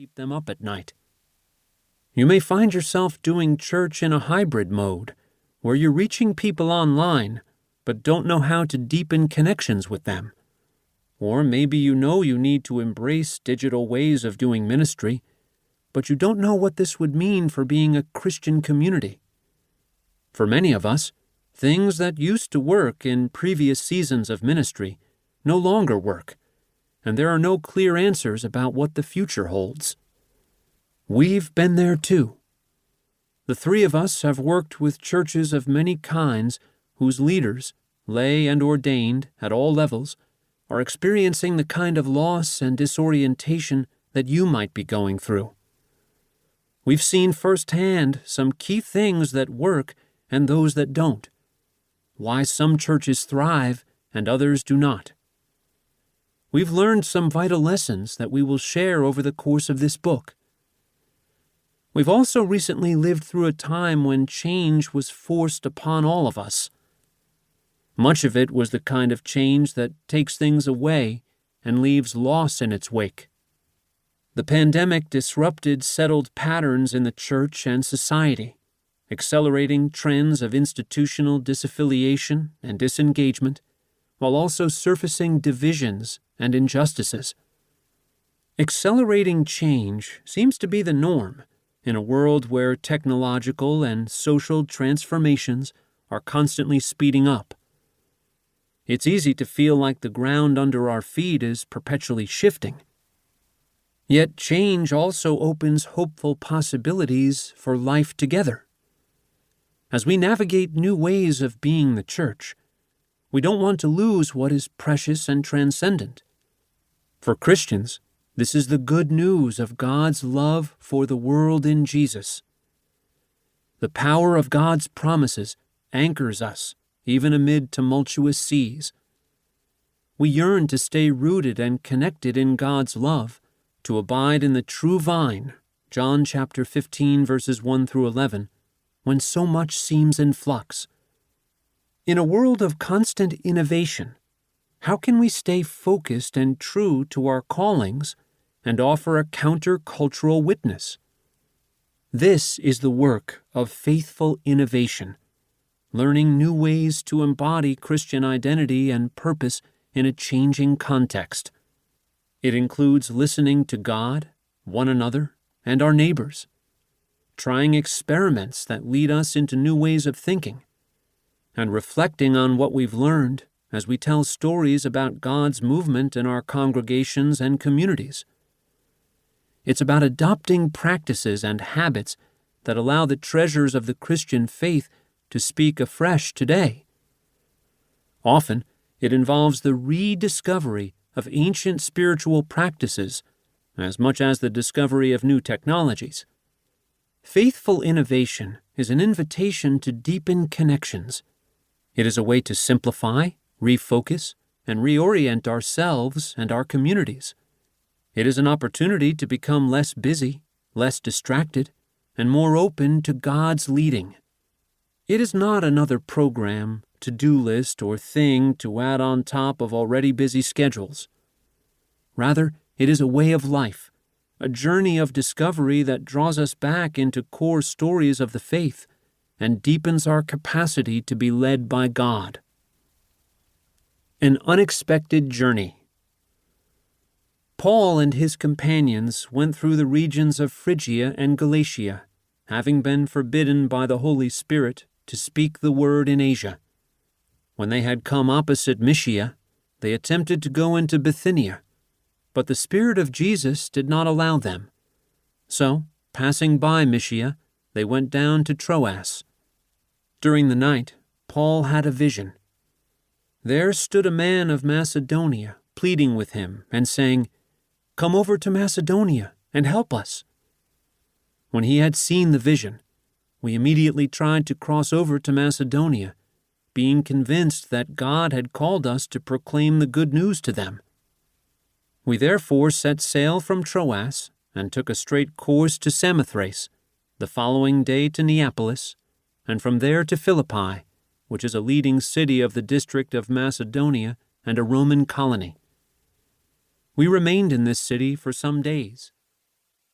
keep them up at night. You may find yourself doing church in a hybrid mode, where you're reaching people online, but don't know how to deepen connections with them. Or maybe you know you need to embrace digital ways of doing ministry, but you don't know what this would mean for being a Christian community. For many of us, things that used to work in previous seasons of ministry no longer work, and there are no clear answers about what the future holds. We've been there too. The three of us have worked with churches of many kinds whose leaders, lay and ordained at all levels, are experiencing the kind of loss and disorientation that you might be going through. We've seen firsthand some key things that work and those that don't, why some churches thrive and others do not. We've learned some vital lessons that we will share over the course of this book. We've also recently lived through a time when change was forced upon all of us. Much of it was the kind of change that takes things away and leaves loss in its wake. The pandemic disrupted settled patterns in the church and society, accelerating trends of institutional disaffiliation and disengagement, while also surfacing divisions and injustices. Accelerating change seems to be the norm in a world where technological and social transformations are constantly speeding up. It's easy to feel like the ground under our feet is perpetually shifting. Yet change also opens hopeful possibilities for life together. As we navigate new ways of being the church, we don't want to lose what is precious and transcendent. For Christians, this is the good news of God's love for the world in Jesus. The power of God's promises anchors us even amid tumultuous seas. We yearn to stay rooted and connected in God's love, to abide in the true vine, John chapter 15, verses 1 through 11, when so much seems in flux. In a world of constant innovation, how can we stay focused and true to our callings and offer a counter-cultural witness? This is the work of faithful innovation, learning new ways to embody Christian identity and purpose in a changing context. It includes listening to God, one another, and our neighbors, trying experiments that lead us into new ways of thinking, and reflecting on what we've learned as we tell stories about God's movement in our congregations and communities. It's about adopting practices and habits that allow the treasures of the Christian faith to speak afresh today. Often, it involves the rediscovery of ancient spiritual practices as much as the discovery of new technologies. Faithful innovation is an invitation to deepen connections. It is a way to simplify, refocus, and reorient ourselves and our communities. It is an opportunity to become less busy, less distracted, and more open to God's leading. It is not another program, to-do list, or thing to add on top of already busy schedules. Rather, it is a way of life, a journey of discovery that draws us back into core stories of the faith and deepens our capacity to be led by God. An unexpected journey. Paul and his companions went through the regions of Phrygia and Galatia, having been forbidden by the Holy Spirit to speak the word in Asia. When they had come opposite Mysia, they attempted to go into Bithynia, but the Spirit of Jesus did not allow them. So, passing by Mysia, they went down to Troas. During the night, Paul had a vision. There stood a man of Macedonia, pleading with him and saying, "Come over to Macedonia and help us." When he had seen the vision, we immediately tried to cross over to Macedonia, being convinced that God had called us to proclaim the good news to them. We therefore set sail from Troas and took a straight course to Samothrace, the following day to Neapolis, and from there to Philippi, which is a leading city of the district of Macedonia and a Roman colony. We remained in this city for some days,